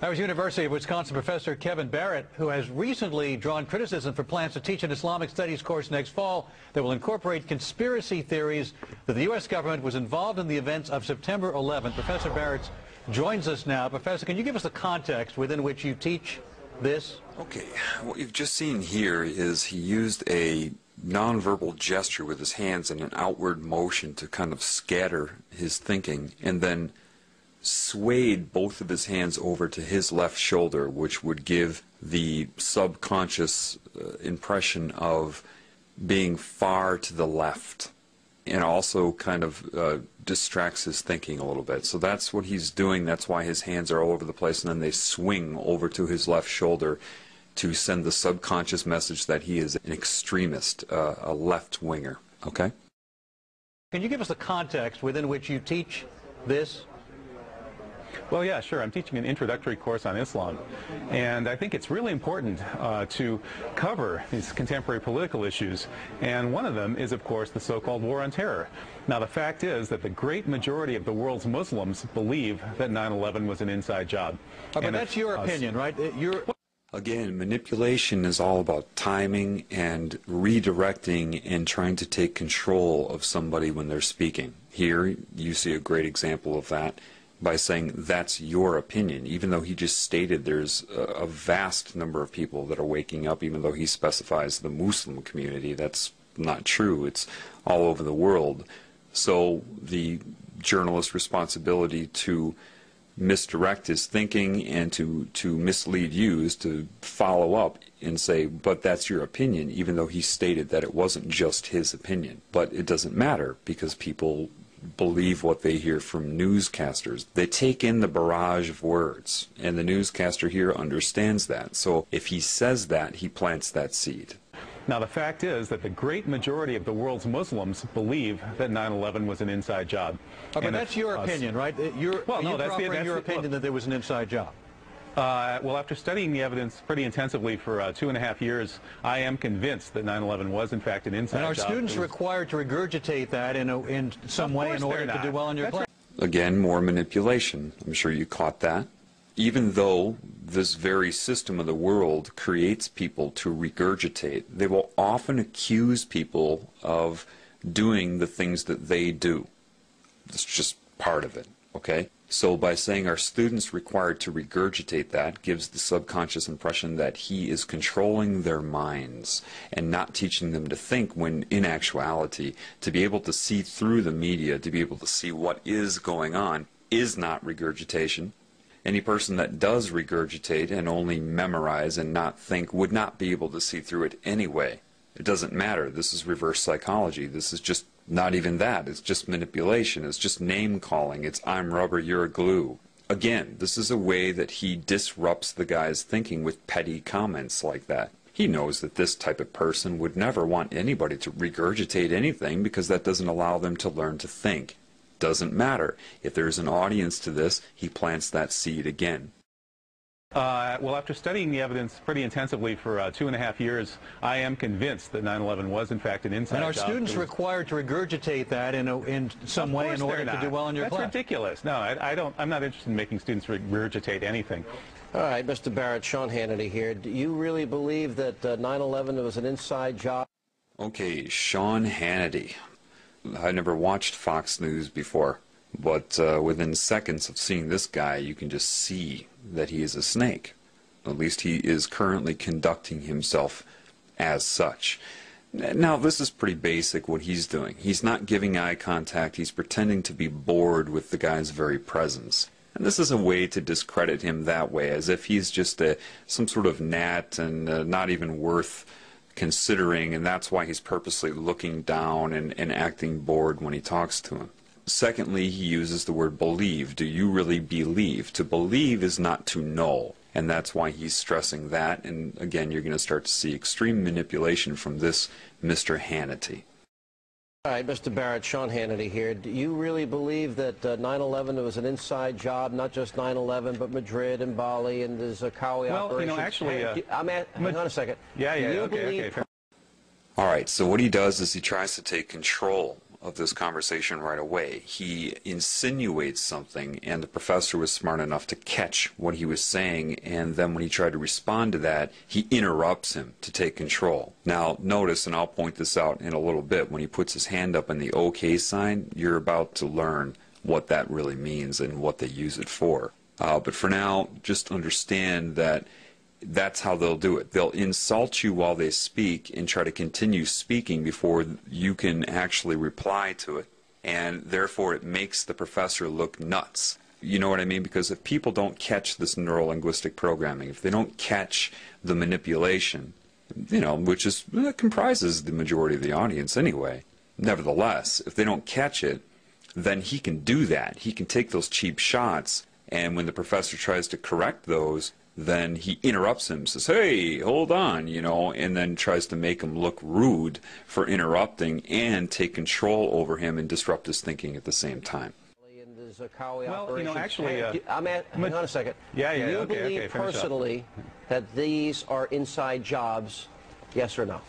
That was University of Wisconsin professor Kevin Barrett, who has recently drawn criticism for plans to teach an Islamic studies course next fall that will incorporate conspiracy theories that the U.S. government was involved in the events of September 11th. Professor Barrett joins us now. Professor, can you give us the context within which you teach this? Okay, what you've just seen here is he used a nonverbal gesture with his hands and an outward motion to kind of scatter his thinking, and then swayed both of his hands over to his left shoulder, which would give the subconscious impression of being far to the left, and also kind of distracts his thinking a little bit. So that's what he's doing. That's why his hands are all over the place, and then they swing over to his left shoulder to send the subconscious message that he is an extremist, a left-winger. Okay? Can you give us the context within which you teach this? Well, yeah, sure. I'm teaching an introductory course on Islam, and I think it's really important to cover these contemporary political issues, and one of them is, of course, the so-called war on terror. Now, the fact is that the great majority of the world's Muslims believe that 9/11 was an inside job. But that's your opinion, right? Again, manipulation is all about timing and redirecting and trying to take control of somebody when they're speaking. Here, you see a great example of that by saying that's your opinion, even though he just stated there's a vast number of people that are waking up, even though he specifies the Muslim community. That's not true. It's all over the world. So the journalist's responsibility to misdirect his thinking and to mislead you is to follow up and say, but that's your opinion, even though he stated that it wasn't just his opinion. But it doesn't matter, because people believe what they hear from newscasters. They take in the barrage of words, and the newscaster here understands that. So if he says that, he plants that seed. Now, the fact is that the great majority of the world's Muslims believe that 9/11 was an inside job. But that's your opinion, right? Well, no, that's your opinion that there was an inside job. Well, after studying the evidence pretty intensively for 2.5 years, I am convinced that 9/11 was, in fact, an inside job. And are students required to regurgitate that in some way in order to do well in your class? Again, more manipulation. I'm sure you caught that. Even though this very system of the world creates people to regurgitate, they will often accuse people of doing the things that they do. It's just part of it, okay? So by saying our students required to regurgitate that gives the subconscious impression that he is controlling their minds and not teaching them to think, when in actuality, to be able to see through the media, to be able to see what is going on, is not regurgitation. Any person that does regurgitate and only memorize and not think would not be able to see through it anyway. It doesn't matter. This is reverse psychology. This is just not even that. It's just manipulation. It's just name calling. It's I'm rubber, you're glue. Again, this is a way that he disrupts the guy's thinking with petty comments like that. He knows that this type of person would never want anybody to regurgitate anything, because that doesn't allow them to learn to think. Doesn't matter. If there's an audience to this, he plants that seed again. Well, after studying the evidence pretty intensively for 2.5 years, I am convinced that 9/11 was, in fact, an inside job. And are students required to regurgitate that in some way in order to do well in your class? That's ridiculous. No, I'm not interested in making students regurgitate anything. All right, Mr. Barrett, Sean Hannity here. Do you really believe that 9/11 was an inside job? Okay, Sean Hannity. I never watched Fox News before, but within seconds of seeing this guy, you can just see that he is a snake. At least he is currently conducting himself as such. Now, this is pretty basic what he's doing. He's not giving eye contact. He's pretending to be bored with the guy's very presence. And this is a way to discredit him that way, as if he's just some sort of gnat and not even worth considering, and that's why he's purposely looking down and acting bored when he talks to him. Secondly, he uses the word believe. Do you really believe? To believe is not to know, and that's why he's stressing that. And again, you're going to start to see extreme manipulation from this Mr. Hannity. All right, Mr. Barrett, Sean Hannity here. Do you really believe that 9/11 was an inside job, not just 9/11, but Madrid and Bali and the Zarqawi operation? Well, you know, actually... hang on a second. Yeah, okay. All right, so what he does is he tries to take control of this conversation right away. He insinuates something, and the professor was smart enough to catch what he was saying, and then when he tried to respond to that, he interrupts him to take control. Now, notice, and I'll point this out in a little bit, when he puts his hand up in the OK sign, you're about to learn what that really means and what they use it for. But for now, just understand that that's how they'll do it. They'll insult you while they speak and try to continue speaking before you can actually reply to it. And therefore, it makes the professor look nuts. You know what I mean? Because if people don't catch this neuro-linguistic programming, if they don't catch the manipulation, which is comprises the majority of the audience anyway, nevertheless, if they don't catch it, then he can do that. He can take those cheap shots, and when the professor tries to correct those, then he interrupts him, says, hey, hold on, and then tries to make him look rude for interrupting and take control over him and disrupt his thinking at the same time. Well, actually... hang on a second. Do you believe personally that these are inside jobs, yes or no?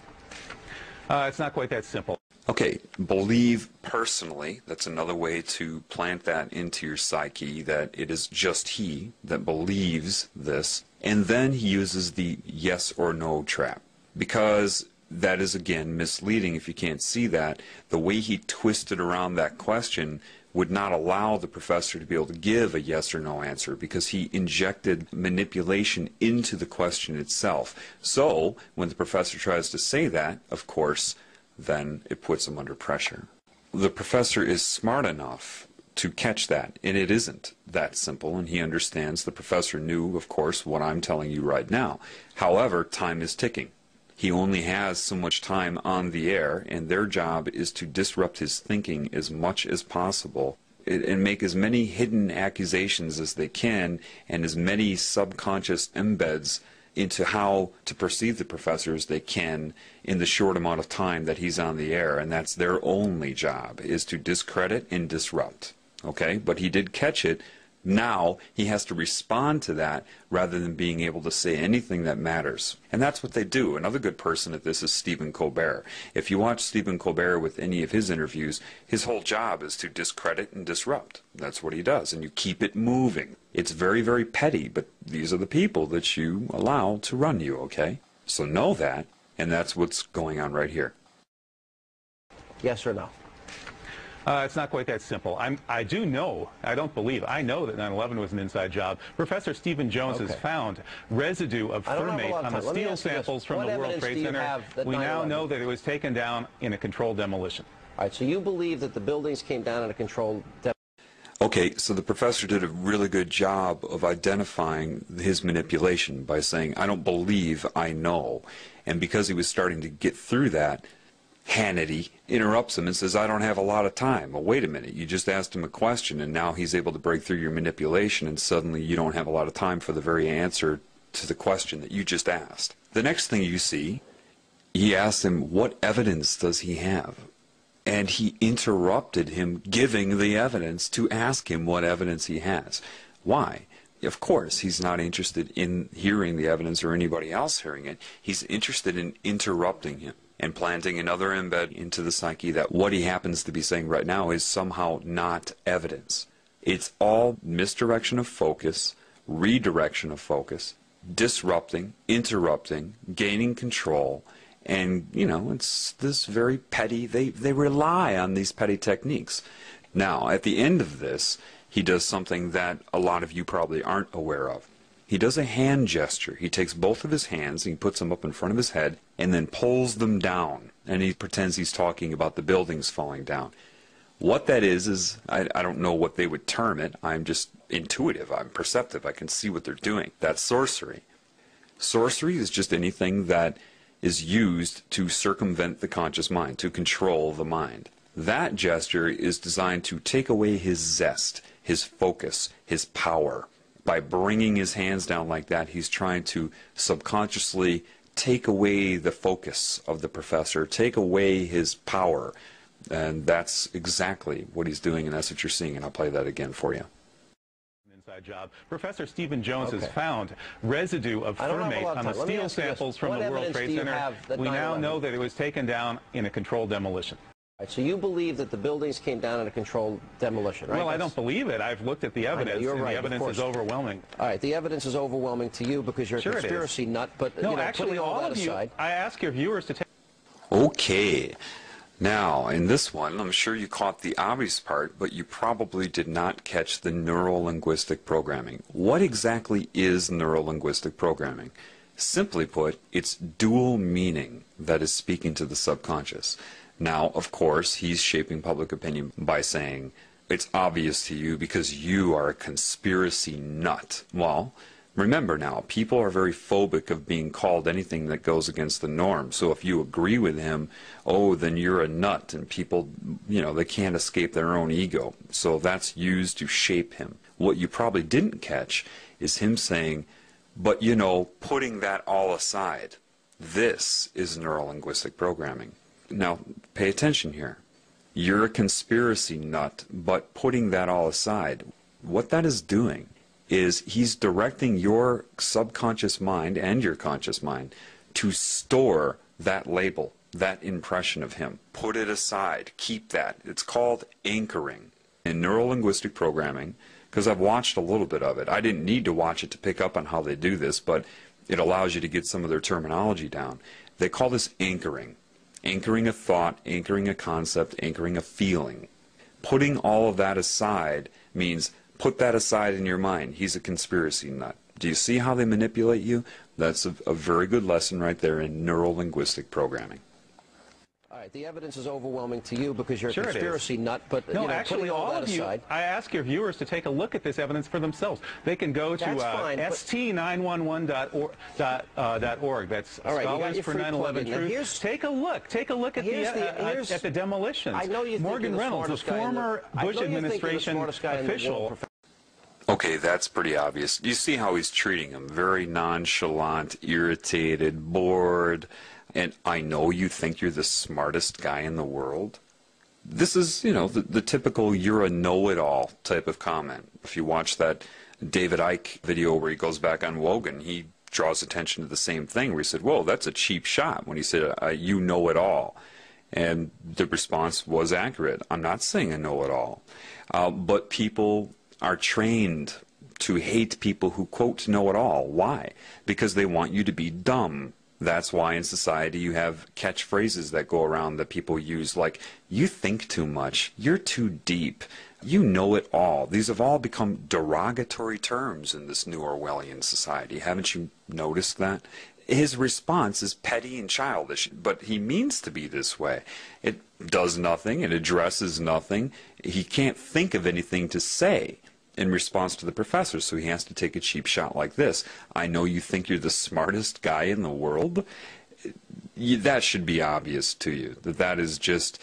It's not quite that simple. Okay, believe personally, that's another way to plant that into your psyche, that it is just he that believes this, and then he uses the yes or no trap, because that is, again, misleading if you can't see that. The way he twisted around that question would not allow the professor to be able to give a yes or no answer, because he injected manipulation into the question itself. So, when the professor tries to say that, of course, then it puts him under pressure. The professor is smart enough to catch that, and it isn't that simple, and he understands. The professor knew, of course, what I'm telling you right now. However, time is ticking. He only has so much time on the air, and their job is to disrupt his thinking as much as possible and make as many hidden accusations as they can and as many subconscious embeds into how to perceive the professor as they can in the short amount of time that he's on the air, and that's their only job, is to discredit and disrupt. Okay? But he did catch it. Now he has to respond to that rather than being able to say anything that matters. And that's what they do. Another good person at this is Stephen Colbert. If you watch Stephen Colbert with any of his interviews, his whole job is to discredit and disrupt. That's what he does, and you keep it moving. It's very, very petty, but these are the people that you allow to run you, okay? So know that, and that's what's going on right here. Yes or no? It's not quite that simple. I do know, I don't believe, I know that 9/11 was an inside job. Professor Stephen Jones has found residue of thermate on the steel samples from the World Trade Center. We now know that it was taken down in a controlled demolition. All right, so you believe that the buildings came down in a controlled demolition? Okay, so the professor did a really good job of identifying his manipulation by saying, I don't believe, I know. And because he was starting to get through that, Hannity interrupts him and says, I don't have a lot of time. Well, wait a minute, you just asked him a question, and now he's able to break through your manipulation, and suddenly you don't have a lot of time for the very answer to the question that you just asked. The next thing you see, he asks him, what evidence does he have? And he interrupted him giving the evidence to ask him what evidence he has. Why? Of course, he's not interested in hearing the evidence or anybody else hearing it. He's interested in interrupting him and planting another embed into the psyche that what he happens to be saying right now is somehow not evidence. It's all misdirection of focus, redirection of focus, disrupting, interrupting, gaining control, and, it's this very petty, they rely on these petty techniques. Now, at the end of this, he does something that a lot of you probably aren't aware of. He does a hand gesture. He takes both of his hands and he puts them up in front of his head and then pulls them down. And he pretends he's talking about the buildings falling down. What that is I don't know what they would term it. I'm just intuitive. I'm perceptive. I can see what they're doing. That's sorcery. Sorcery is just anything that is used to circumvent the conscious mind, to control the mind. That gesture is designed to take away his zest, his focus, his power. By bringing his hands down like that, he's trying to subconsciously take away the focus of the professor, take away his power. And that's exactly what he's doing, and that's what you're seeing, and I'll play that again for you. Inside job. Professor Stephen Jones has found residue of thermate on the steel samples from the World Trade Center. We now know that it was taken down in a controlled demolition. So you believe that the buildings came down in a controlled demolition, right? Well, I don't believe it. I've looked at the evidence, you're and right, the evidence is overwhelming. All right, the evidence is overwhelming to you because you're a conspiracy nut, but no, you know, actually, all that of you, aside, I ask your viewers to take... Okay. Now, in this one, I'm sure you caught the obvious part, but you probably did not catch the neuro-linguistic programming. What exactly is neuro-linguistic programming? Simply put, it's dual meaning that is speaking to the subconscious. Now, of course, he's shaping public opinion by saying, it's obvious to you because you are a conspiracy nut. Well, remember now, people are very phobic of being called anything that goes against the norm. So if you agree with him, oh, then you're a nut, and people, you know, they can't escape their own ego. So that's used to shape him. What you probably didn't catch is him saying, but, you know, putting that all aside, this is neuro-linguistic programming. Now, pay attention here. You're a conspiracy nut, but putting that all aside, what that is doing is he's directing your subconscious mind and your conscious mind to store that label, that impression of him. Put it aside. Keep that. It's called anchoring. In neuro-linguistic programming, because I've watched a little bit of it. I didn't need to watch it to pick up on how they do this, but it allows you to get some of their terminology down. They call this anchoring. Anchoring a thought, anchoring a concept, anchoring a feeling. Putting all of that aside means put that aside in your mind. He's a conspiracy nut. Do you see how they manipulate you? That's a very good lesson right there in neuro-linguistic programming. all right, the evidence is overwhelming to you because you're a Sure conspiracy nut, but no, you know, actually, putting all that of you, aside, I ask your viewers to take a look at this evidence for themselves. They can go to st911.org. That's all right, Scholars for 9/11 Truth. Take a look. Take a look at the demolitions. I know you think Morgan you're the Reynolds, a smartest guy former Bush administration official. Okay, that's pretty obvious. You see how he's treating him. Very nonchalant, irritated, bored. And I know you think you're the smartest guy in the world. This is, you know, the typical you're a know-it-all type of comment. If you watch that David Icke video where he goes back on Wogan, he draws attention to the same thing where he said, whoa, that's a cheap shot, when he said, you know it all. And the response was accurate. I'm not saying I know it all. But people are trained to hate people who, quote, know it all. Why? Because they want you to be dumb. That's why in society you have catchphrases that go around that people use, like, you think too much, you're too deep, you know it all. These have all become derogatory terms in this new Orwellian society. Haven't you noticed that? His response is petty and childish, but he means to be this way. It does nothing, it addresses nothing. He can't think of anything to say in response to the professor, so he has to take a cheap shot like this. I know you think you're the smartest guy in the world. That should be obvious to you, that is just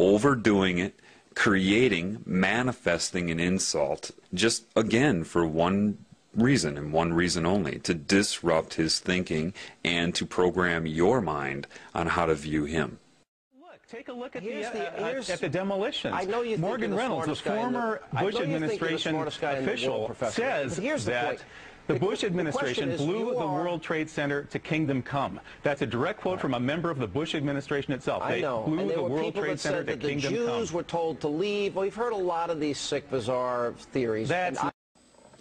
overdoing it, creating, manifesting an insult, just again for one reason and one reason only, to disrupt his thinking and to program your mind on how to view him. Take a look at the demolitions. I know you think Morgan Reynolds, a former Bush administration official, says that the Bush administration blew the World Trade Center to kingdom come. That's a direct quote from a member of the Bush administration itself. I know. They blew the World Trade Center to kingdom come. The Jews were told to leave. Well, we've heard a lot of these sick, bizarre theories.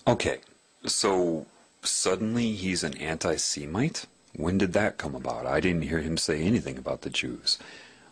Okay, so suddenly he's an anti-Semite? When did that come about? I didn't hear him say anything about the Jews.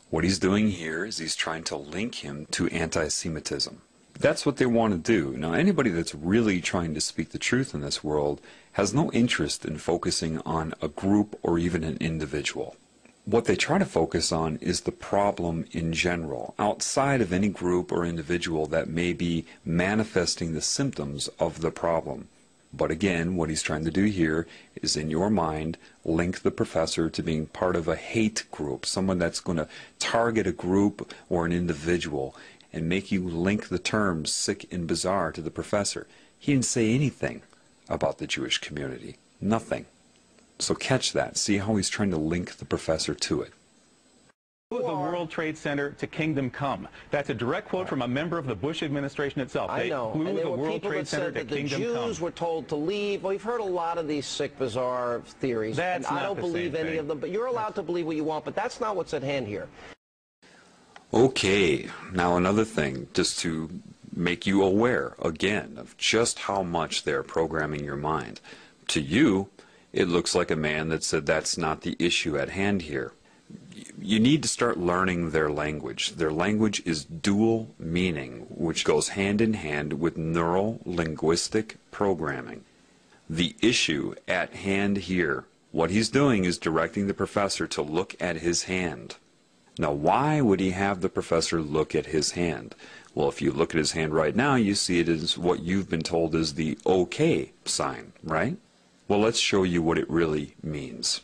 What he's doing here is he's trying to link him to anti-Semitism. That's what they want to do. Now, anybody that's really trying to speak the truth in this world has no interest in focusing on a group or even an individual. What they try to focus on is the problem in general, outside of any group or individual that may be manifesting the symptoms of the problem. But again, what he's trying to do here is, in your mind, link the professor to being part of a hate group, someone that's going to target a group or an individual and make you link the terms sick and bizarre to the professor. He didn't say anything about the Jewish community. Nothing. So catch that. See how he's trying to link the professor to it. The World Trade Center to kingdom come. That's a direct quote from a member of the Bush administration itself. I know. Blew and there the were World people Trade that Center said that to kingdom the Jews come. were told to leave. Well, we've heard a lot of these sick, bizarre theories. That's and I not don't the believe same any thing. of them. But you're allowed to believe what you want. But that's not what's at hand here. Okay, now another thing, just to make you aware, again, of just how much they're programming your mind. To you, it looks like a man that said that's not the issue at hand here. You need to start learning their language. Their language is dual meaning, which goes hand in hand with neuro-linguistic programming. The issue at hand here, what he's doing is directing the professor to look at his hand. Now, why would he have the professor look at his hand? Well, if you look at his hand right now, you see it as what you've been told is the OK sign, right? Well, let's show you what it really means.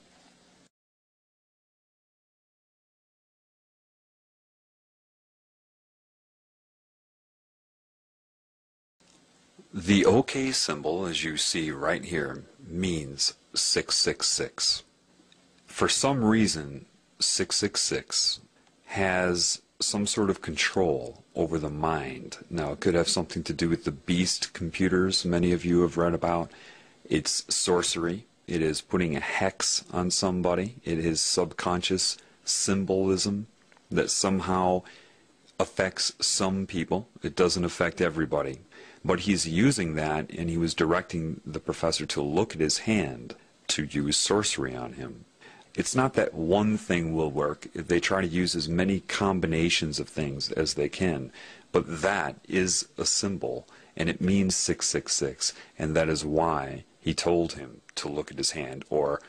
The OK symbol, as you see right here, means 666. For some reason, 666 has some sort of control over the mind. Now, it could have something to do with the beast computers many of you have read about. It's sorcery. It is putting a hex on somebody. It is subconscious symbolism that somehow affects some people. It doesn't affect everybody. But he's using that, and he was directing the professor to look at his hand to use sorcery on him. It's not that one thing will work. They try to use as many combinations of things as they can. But that is a symbol, and it means 666, and that is why he told him to look at his hand, or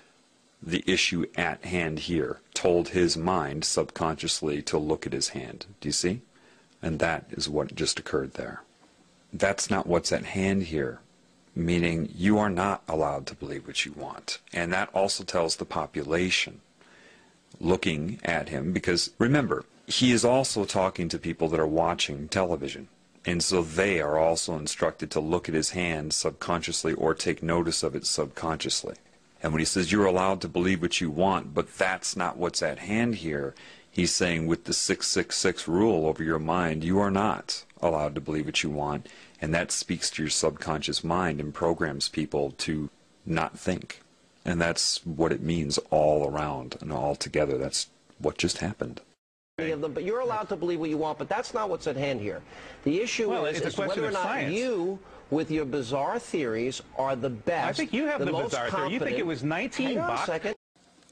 the issue at hand here told his mind subconsciously to look at his hand. Do you see? And that is what just occurred there. That's not what's at hand here, meaning you are not allowed to believe what you want. And that also tells the population looking at him, because remember, he is also talking to people that are watching television. And so they are also instructed to look at his hand subconsciously or take notice of it subconsciously. And when he says you're allowed to believe what you want, but that's not what's at hand here, he's saying with the 666 rule over your mind, you are not allowed to believe what you want. And that speaks to your subconscious mind and programs people to not think. And that's what it means all around and all together. That's what just happened. Of them, but you're allowed to believe what you want, but that's not what's at hand here. The issue is whether or not you, with your bizarre theories, are the best. I think you have the bizarre theory. You think it was 19 bucks? bucks? A second.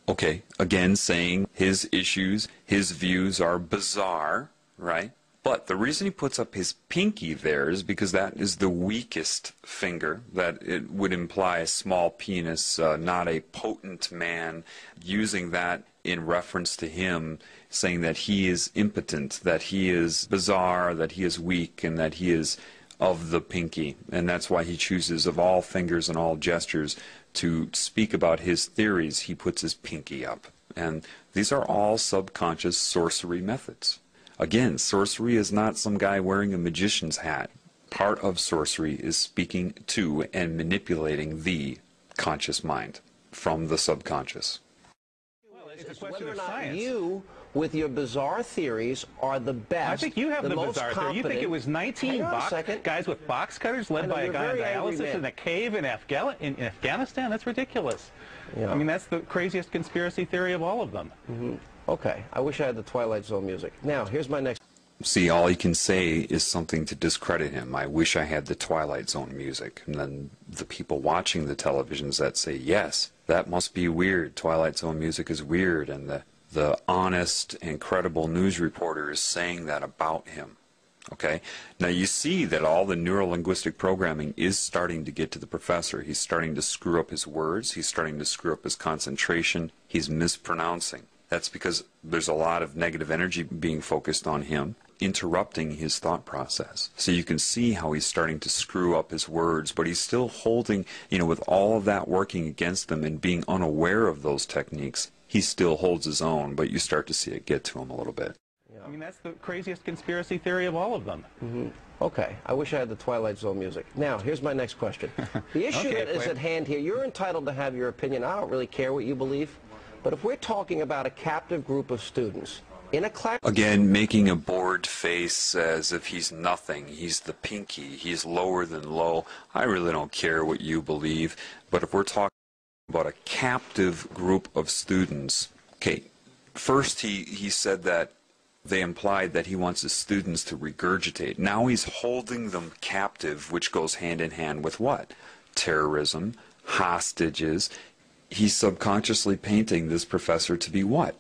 Okay, again saying his issues, his views are bizarre, right? But the reason he puts up his pinky there is because that is the weakest finger, that it would imply a small penis, not a potent man, using that in reference to him, saying that he is impotent, that he is bizarre, that he is weak, and that he is of the pinky. And that's why he chooses, of all fingers and all gestures, to speak about his theories, he puts his pinky up. And these are all subconscious sorcery methods. Again, sorcery is not some guy wearing a magician's hat. Part of sorcery is speaking to and manipulating the conscious mind from the subconscious. Well, it's a question whether or of not science. You, with your bizarre theories, are the best. I think you have the most bizarre theory. You think it was 19 bucks? Guys with box cutters led by a guy on dialysis in a cave in Afghanistan? That's ridiculous. Yeah. I mean, that's the craziest conspiracy theory of all of them. Mm-hmm. Okay, I wish I had the Twilight Zone music. Now, here's my next... See, all he can say is something to discredit him. I wish I had the Twilight Zone music. And then the people watching the televisions that say, yes, that must be weird. Twilight Zone music is weird. And the honest and credible news reporter is saying that about him. Okay? Now you see that all the neuro-linguistic programming is starting to get to the professor. He's starting to screw up his words. He's starting to screw up his concentration. He's mispronouncing. That's because there's a lot of negative energy being focused on him, interrupting his thought process. So you can see how he's starting to screw up his words, but he's still holding, with all of that working against him and being unaware of those techniques, he still holds his own, but you start to see it get to him a little bit. Yeah. I mean, that's the craziest conspiracy theory of all of them. Mm-hmm. Okay, I wish I had the Twilight Zone music. Now, here's my next question. The issue that is at hand here, you're entitled to have your opinion. I don't really care what you believe. But if we're talking about a captive group of students in a class... Again, making a bored face as if he's nothing. He's the pinky. He's lower than low. I really don't care what you believe. But if we're talking about a captive group of students... Okay, first he said that They implied that he wants his students to regurgitate. Now he's holding them captive, which goes hand in hand with what? Terrorism, hostages. He's subconsciously painting this professor to be what?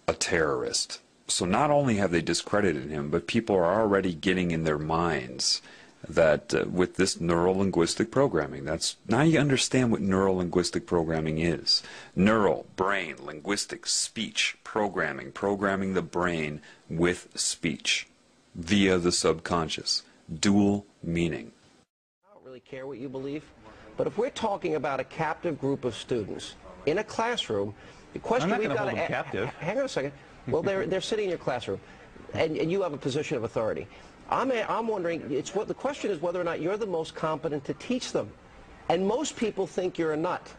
A terrorist. So not only have they discredited him, but people are already getting in their minds that with this neuro-linguistic programming, now you understand what neuro-linguistic programming is. Neural, brain, linguistic, speech, programming the brain with speech via the subconscious. Dual meaning. I don't really care what you believe, but if we're talking about a captive group of students in a classroom, the question we've got to captive. Hang on a second. Well, they're sitting in your classroom, and you have a position of authority. I'm wondering, the question is whether or not you're the most competent to teach them. And most people think you're a nut.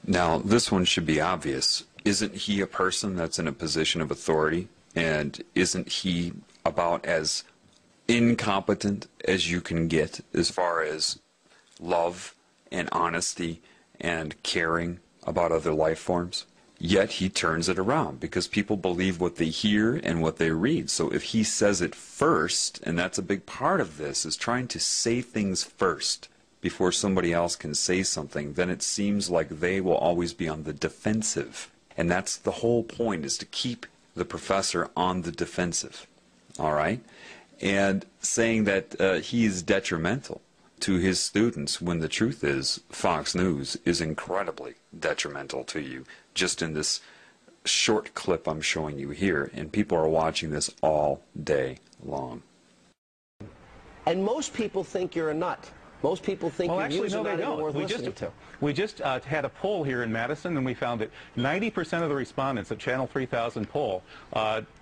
Now, this one should be obvious. Isn't he a person that's in a position of authority? And isn't he about as incompetent as you can get as far as love and honesty and caring about other life forms? Yet he turns it around because people believe what they hear and what they read. So if he says it first, and that's a big part of this, is trying to say things first before somebody else can say something, then it seems like they will always be on the defensive. And that's the whole point, is to keep the professor on the defensive. All right? And saying that he is detrimental to his students, when the truth is Fox News is incredibly detrimental to you, just in this short clip I'm showing you here, and people are watching this all day long. And most people think you're a nut. Most people think your views are not even worth listening to. We just had a poll here in Madison, and we found that 90% of the respondents at Channel 3000 poll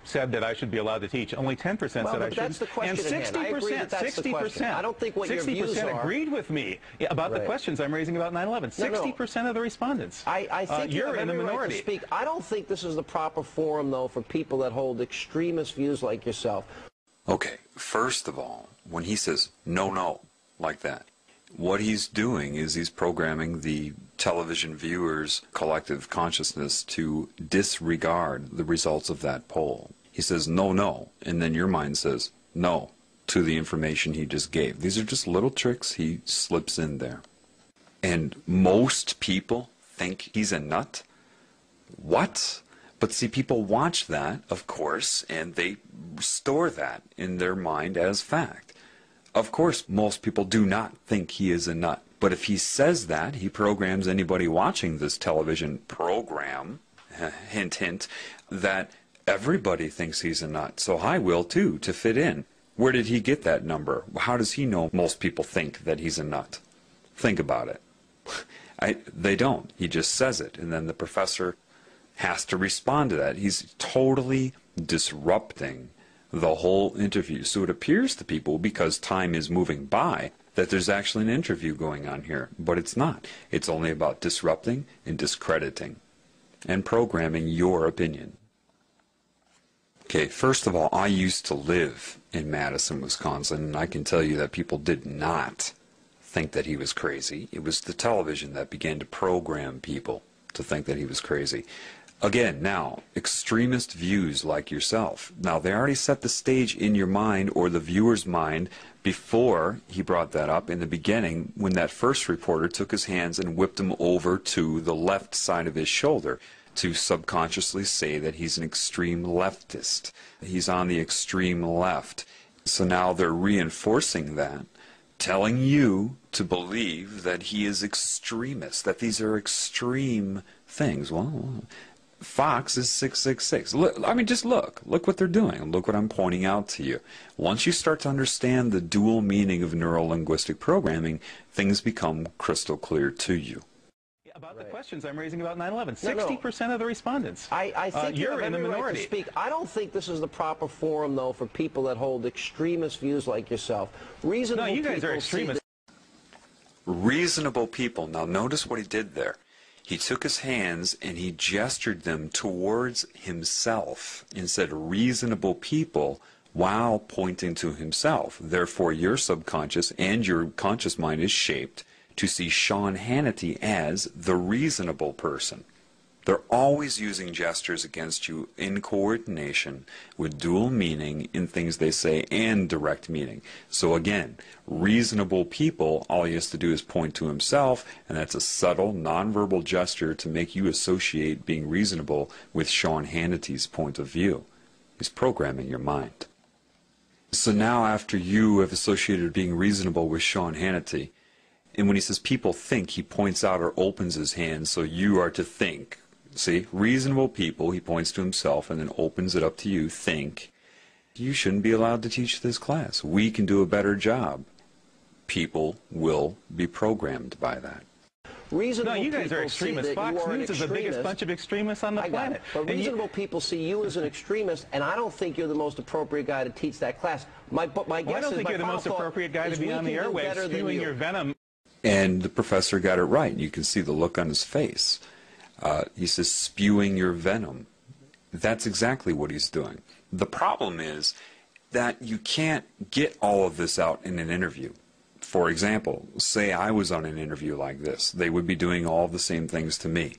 said that I should be allowed to teach. Only 10% said I shouldn't. That's the question and 60%, I don't think what your views are. Agreed with me about the questions I'm raising about 9/11. 60% of the respondents. I think you're in the minority. Right to speak. I don't think this is the proper forum, though, for people that hold extremist views like yourself. Okay, first of all, when he says no, like that, what he's doing is he's programming the television viewers' collective consciousness to disregard the results of that poll. He says no, and then your mind says no to the information he just gave. These are just little tricks he slips in there. And most people think he's a nut? What? But see, people watch that, of course, and they store that in their mind as fact. Of course, most people do not think he is a nut. But if he says that, he programs anybody watching this television program, hint, hint, that everybody thinks he's a nut. So I will too, to fit in. Where did he get that number? How does he know most people think that he's a nut? Think about it. They don't. He just says it, and then the professor has to respond to that. He's totally disrupting the whole interview. So it appears to people, because time is moving by, that there's actually an interview going on here. But it's not. It's only about disrupting and discrediting and programming your opinion. Okay, first of all, I used to live in Madison, Wisconsin, and I can tell you that people did not think that he was crazy. It was the television that began to program people to think that he was crazy. Again, now, extremist views like yourself. Now, they already set the stage in your mind, or the viewer's mind, before he brought that up in the beginning, when that first reporter took his hands and whipped him over to the left side of his shoulder to subconsciously say that he's an extreme leftist. He's on the extreme left. So now they're reinforcing that, telling you to believe that he is extremist, that these are extreme things. Well, Fox is 666. Look, I mean, just look what they're doing. Look what I'm pointing out to you. Once you start to understand the dual meaning of neuro-linguistic programming, things become crystal clear to you. About the questions I'm raising about 9/11, 60% of the respondents. I think you're in the minority. Right to speak. I don't think this is the proper forum, though, for people that hold extremist views like yourself. Reasonable no, you guys are extremists. Reasonable people. Now, notice what he did there. He took his hands and he gestured them towards himself and said reasonable people while pointing to himself. Therefore, your subconscious and your conscious mind is shaped to see Sean Hannity as the reasonable person. They're always using gestures against you in coordination with dual meaning in things they say and direct meaning. So again, reasonable people, all he has to do is point to himself, and that's a subtle, nonverbal gesture to make you associate being reasonable with Sean Hannity's point of view. He's programming your mind. So now after you have associated being reasonable with Sean Hannity, and when he says people think, he points out or opens his hand, so you are to think. See, reasonable people, he points to himself and then opens it up to you, think. You shouldn't be allowed to teach this class. We can do a better job. People will be programmed by that. Reasonable no, you guys are extremists. Fox News is the biggest bunch of extremists on the planet. But reasonable people see you as an extremist, and I don't think you're the most appropriate guy to teach that class. My guess I don't think you're the most appropriate guy to be on the airwaves spewing your venom. And the professor got it right. You can see the look on his face. He says, spewing your venom. That's exactly what he's doing. The problem is that you can't get all of this out in an interview. For example, say I was on an interview like this. They would be doing all the same things to me.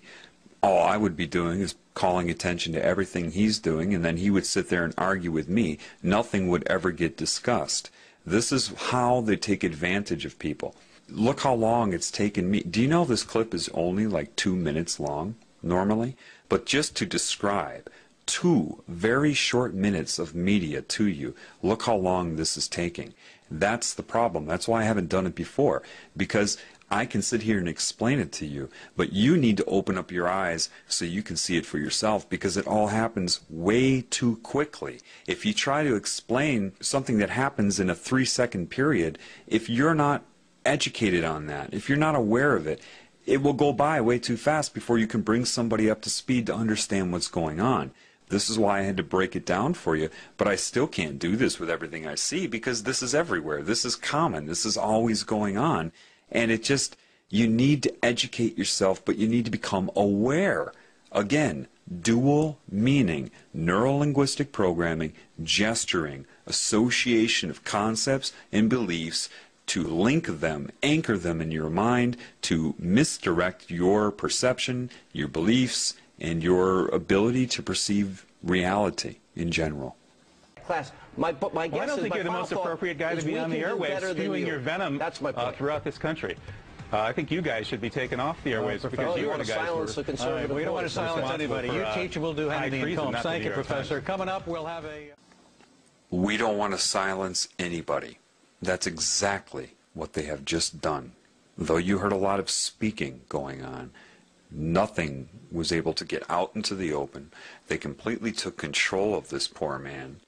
All I would be doing is calling attention to everything he's doing, and then he would sit there and argue with me. Nothing would ever get discussed. This is how they take advantage of people. Look how long it's taken me. Do you know this clip is only like 2 minutes long, normally? But just to describe 2 very short minutes of media to you, look how long this is taking. That's the problem. That's why I haven't done it before, because I can sit here and explain it to you, but you need to open up your eyes so you can see it for yourself, because it all happens way too quickly. If you try to explain something that happens in a 3-second period, if you're not educated on that, if you're not aware of it, it will go by way too fast before you can bring somebody up to speed to understand what's going on. This is why I had to break it down for you, but I still can't do this with everything I see, because this is everywhere. This is common. This is always going on. And it just, you need to educate yourself, but you need to become aware. Again, dual meaning, neuro-linguistic programming, gesturing, association of concepts and beliefs to link them, anchor them in your mind, to misdirect your perception, your beliefs, and your ability to perceive reality in general. Class, my guess I don't think you're the most appropriate guy to be on the airwaves spewing your venom throughout this country. I think you guys should be taken off the airwaves because you are the guys who are we don't want to silence anybody. You teach and we'll do Hannity and Colmes. Thank you, Professor. Coming up, we'll have a... We don't want to silence anybody. That's exactly what they have just done. Though you heard a lot of speaking going on, nothing was able to get out into the open. They completely took control of this poor man.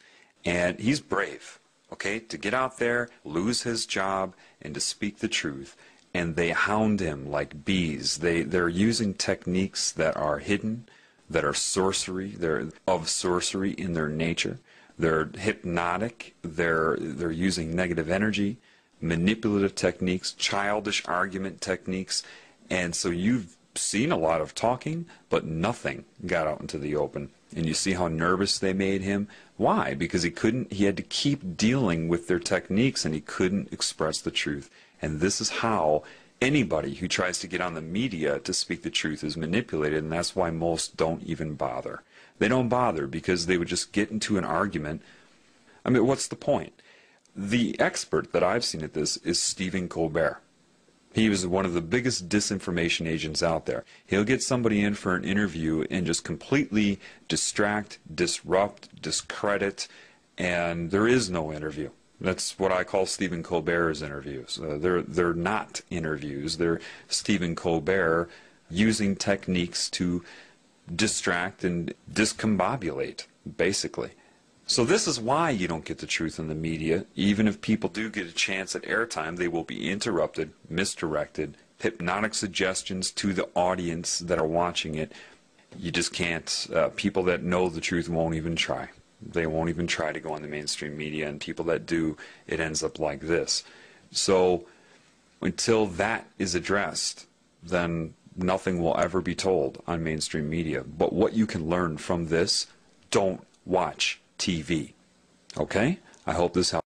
And he's brave, okay, to get out there, lose his job, and to speak the truth. And they hound him like bees. They're using techniques that are hidden, that are sorcery. They're of sorcery in their nature. They're hypnotic. They're using negative energy, manipulative techniques, childish argument techniques. And so you've seen a lot of talking, but nothing got out into the open. And you see how nervous they made him. Why? Because he had to keep dealing with their techniques, and he couldn't express the truth. And this is how anybody who tries to get on the media to speak the truth is manipulated, and that's why most don't even bother. They don't bother because they would just get into an argument. I mean, what's the point? The expert that I've seen at this is Stephen Colbert. He was one of the biggest disinformation agents out there. He'll get somebody in for an interview and just completely distract, disrupt, discredit, and there is no interview. That's what I call Stephen Colbert's interviews. They're not interviews. They're Stephen Colbert using techniques to distract and discombobulate, basically. So this is why you don't get the truth in the media. Even if people do get a chance at airtime, they will be interrupted, misdirected, hypnotic suggestions to the audience that are watching it. You just can't. People that know the truth won't even try. They won't even try to go on the mainstream media, and people that do, it ends up like this. So until that is addressed, then nothing will ever be told on mainstream media. But what you can learn from this, don't watch TV. Okay? I hope this helps.